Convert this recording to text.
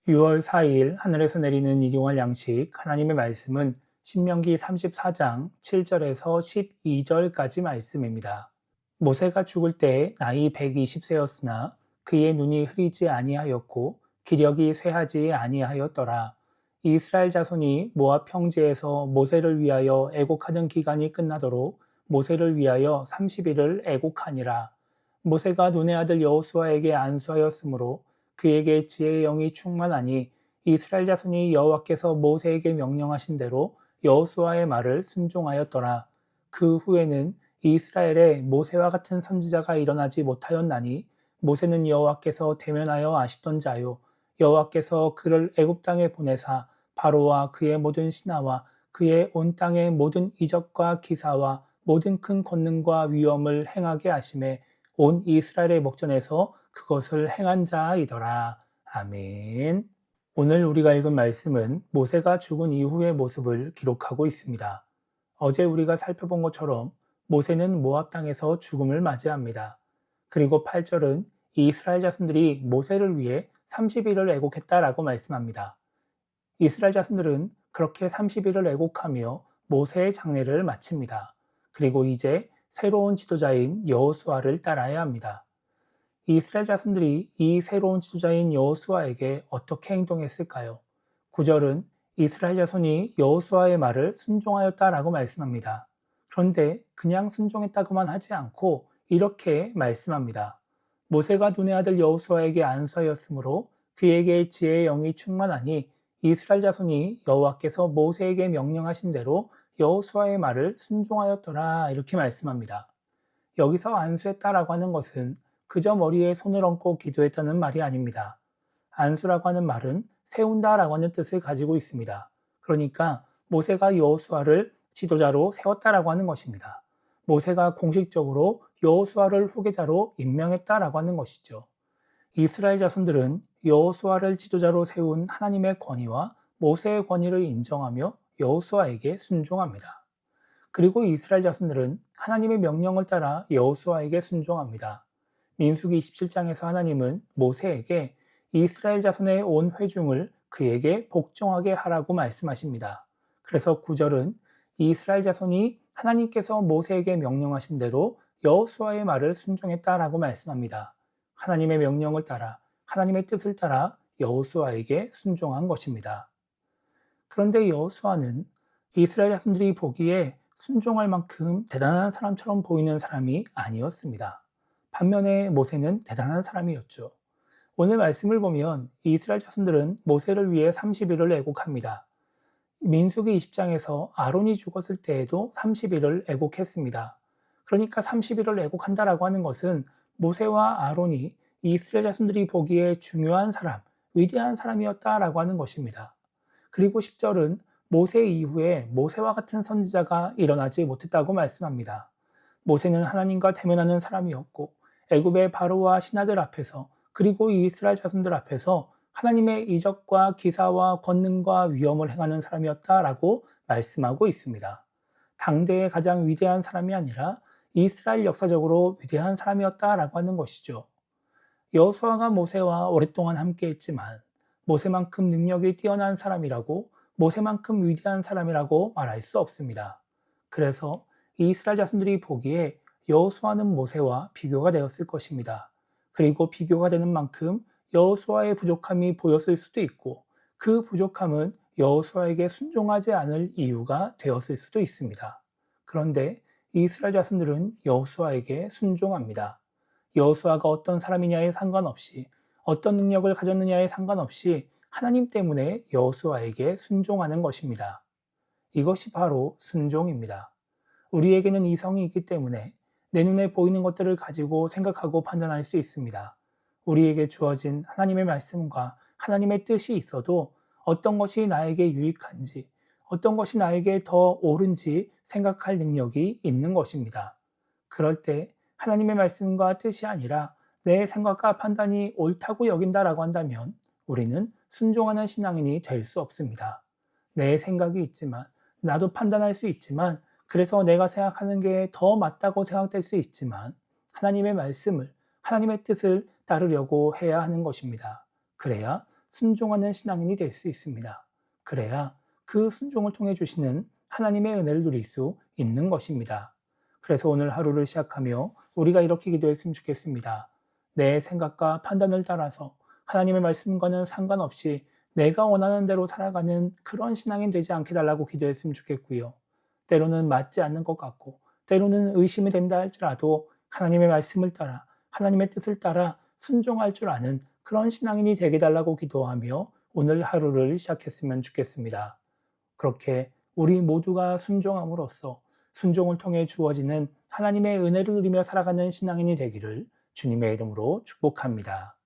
6월 4일 하늘에서 내리는 일용할 양식 하나님의 말씀은 신명기 34장 7절에서 12절까지 말씀입니다. 모세가 죽을 때 나이 120세였으나 그의 눈이 흐리지 아니하였고 기력이 쇠하지 아니하였더라. 이스라엘 자손이 모압 평지에서 모세를 위하여 애곡하는 기간이 끝나도록 모세를 위하여 30일을 애곡하니라. 모세가 눈의 아들 여호수아에게 안수하였으므로 그에게 지혜의 영이 충만하니 이스라엘 자손이 여호와께서 모세에게 명령하신 대로 여호수아의 말을 순종하였더라. 그 후에는 이스라엘에 모세와 같은 선지자가 일어나지 못하였나니 모세는 여호와께서 대면하여 아시던 자요 여호와께서 그를 애굽 땅에 보내사 바로와 그의 모든 신하와 그의 온 땅의 모든 이적과 기사와 모든 큰 권능과 위엄을 행하게 하심에 온 이스라엘의 목전에서 그것을 행한 자이더라. 아멘. 오늘 우리가 읽은 말씀은 모세가 죽은 이후의 모습을 기록하고 있습니다. 어제 우리가 살펴본 것처럼 모세는 모압 땅에서 죽음을 맞이합니다. 그리고 8절은 이스라엘 자손들이 모세를 위해 30일을 애곡했다라고 말씀합니다. 이스라엘 자손들은 그렇게 30일을 애곡하며 모세의 장례를 마칩니다. 그리고 이제 새로운 지도자인 여호수아를 따라야 합니다. 이스라엘 자손들이 이 새로운 지도자인 여호수아에게 어떻게 행동했을까요? 9절은 이스라엘 자손이 여호수아의 말을 순종하였다라고 말씀합니다. 그런데 그냥 순종했다고만 하지 않고 이렇게 말씀합니다. 모세가 눈의 아들 여호수아에게 안수하였으므로 그에게 지혜의 영이 충만하니 이스라엘 자손이 여호와께서 모세에게 명령하신 대로 여호수아의 말을 순종하였더라 이렇게 말씀합니다. 여기서 안수했다라고 하는 것은 그저 머리에 손을 얹고 기도했다는 말이 아닙니다. 안수라고 하는 말은 세운다라고 하는 뜻을 가지고 있습니다. 그러니까 모세가 여호수아를 지도자로 세웠다라고 하는 것입니다. 모세가 공식적으로 여호수아를 후계자로 임명했다라고 하는 것이죠. 이스라엘 자손들은 여호수아를 지도자로 세운 하나님의 권위와 모세의 권위를 인정하며 여호수아에게 순종합니다. 그리고 이스라엘 자손들은 하나님의 명령을 따라 여호수아에게 순종합니다. 민수기 27장에서 하나님은 모세에게 이스라엘 자손의 온 회중을 그에게 복종하게 하라고 말씀하십니다. 그래서 9절은 이스라엘 자손이 하나님께서 모세에게 명령하신 대로 여호수아의 말을 순종했다라고 말씀합니다. 하나님의 명령을 따라 하나님의 뜻을 따라 여호수아에게 순종한 것입니다. 그런데 여호수아는 이스라엘 자손들이 보기에 순종할 만큼 대단한 사람처럼 보이는 사람이 아니었습니다. 반면에 모세는 대단한 사람이었죠. 오늘 말씀을 보면 이스라엘 자손들은 모세를 위해 30일을 애곡합니다. 민수기 20장에서 아론이 죽었을 때에도 30일을 애곡했습니다. 그러니까 30일을 애곡한다라고 하는 것은 모세와 아론이 이스라엘 자손들이 보기에 중요한 사람, 위대한 사람이었다라고 하는 것입니다. 그리고 10절은 모세 이후에 모세와 같은 선지자가 일어나지 못했다고 말씀합니다. 모세는 하나님과 대면하는 사람이었고 애굽의 바로와 신하들 앞에서 그리고 이스라엘 자손들 앞에서 하나님의 이적과 기사와 권능과 위엄을 행하는 사람이었다라고 말씀하고 있습니다. 당대의 가장 위대한 사람이 아니라 이스라엘 역사적으로 위대한 사람이었다라고 하는 것이죠. 여호수아가 모세와 오랫동안 함께했지만 모세만큼 능력이 뛰어난 사람이라고 모세만큼 위대한 사람이라고 말할 수 없습니다. 그래서 이스라엘 자손들이 보기에 여호수아는 모세와 비교가 되었을 것입니다. 그리고 비교가 되는 만큼 여호수아의 부족함이 보였을 수도 있고 그 부족함은 여호수아에게 순종하지 않을 이유가 되었을 수도 있습니다. 그런데 이스라엘 자손들은 여호수아에게 순종합니다. 여호수아가 어떤 사람이냐에 상관없이 어떤 능력을 가졌느냐에 상관없이 하나님 때문에 여호수아에게 순종하는 것입니다. 이것이 바로 순종입니다. 우리에게는 이성이 있기 때문에 내 눈에 보이는 것들을 가지고 생각하고 판단할 수 있습니다. 우리에게 주어진 하나님의 말씀과 하나님의 뜻이 있어도 어떤 것이 나에게 유익한지, 어떤 것이 나에게 더 옳은지 생각할 능력이 있는 것입니다. 그럴 때 하나님의 말씀과 뜻이 아니라 내 생각과 판단이 옳다고 여긴다라고 한다면 우리는 순종하는 신앙인이 될 수 없습니다. 내 생각이 있지만, 나도 판단할 수 있지만, 그래서 내가 생각하는 게 더 맞다고 생각될 수 있지만, 하나님의 말씀을, 하나님의 뜻을 따르려고 해야 하는 것입니다. 그래야 순종하는 신앙인이 될 수 있습니다. 그래야 그 순종을 통해 주시는 하나님의 은혜를 누릴 수 있는 것입니다. 그래서 오늘 하루를 시작하며 우리가 이렇게 기도했으면 좋겠습니다. 내 생각과 판단을 따라서 하나님의 말씀과는 상관없이 내가 원하는 대로 살아가는 그런 신앙인 되지 않게 달라고 기도했으면 좋겠고요. 때로는 맞지 않는 것 같고 때로는 의심이 된다 할지라도 하나님의 말씀을 따라 하나님의 뜻을 따라 순종할 줄 아는 그런 신앙인이 되게 달라고 기도하며 오늘 하루를 시작했으면 좋겠습니다. 그렇게 우리 모두가 순종함으로써 순종을 통해 주어지는 하나님의 은혜를 누리며 살아가는 신앙인이 되기를 주님의 이름으로 축복합니다.